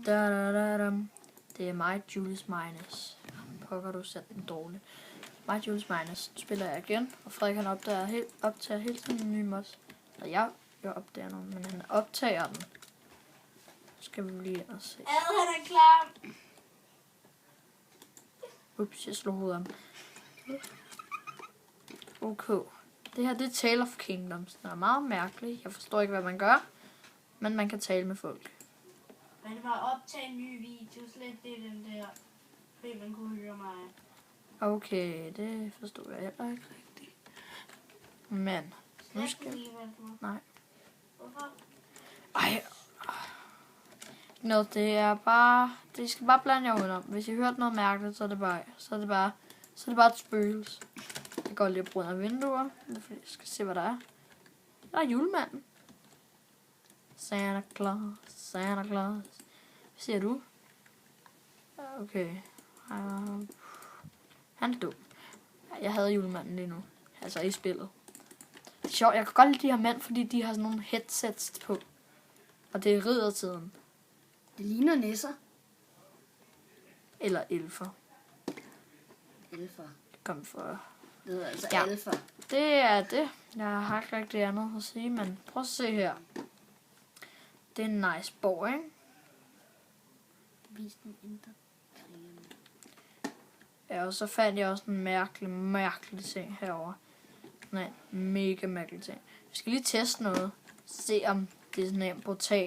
Det er mig, Julius Minus. Pokker, du satte den dårligt. Mig, Julius Minus. Nu spiller jeg igen, og Frederik han optager hele tiden en ny mod. Og jeg opdager noget, men han optager den. Skal vi lige ind og se. Han er klar. Ups, jeg slog hovedet om. Okay. Det her, det er Tale of Kingdoms. Det er meget mærkeligt. Jeg forstår ikke, hvad man gør. Men man kan tale med folk. Man var optage en ny video, slet det den der. Fordi man kunne høre mig. Okay, det forstår jeg heller ikke rigtigt. Men, nu skal... Nej. Hvorfor? Ej. Nå, det er bare... Det skal bare blande jer udenom. Hvis I hørte noget mærkeligt, så er det bare et spøgelse. Jeg går lige og bruger vinduer. Det er fordi, jeg skal se, hvad der er. Der er julemanden. Santa Claus, Santa Claus. Hvad siger du? Okay. Han er dum. Jeg havde julemanden lige nu. Altså i spillet. Det er sjovt, jeg kan godt lide de her mænd, fordi de har sådan nogle headsets på. Og det er riddertiden. Det ligner nisser. Eller elfer. Elfer. Det kom for... Det hedder altså Ja. elfer. Det er det. Jeg har ikke rigtig andet at sige, men prøv at se her. Det er en nice borg, ikke? Vis den indre. Ja, og så fandt jeg også en mærkelig ting herover. Nej, mega mærkelig ting. Vi skal lige teste noget. Se om det er sådan en brutal.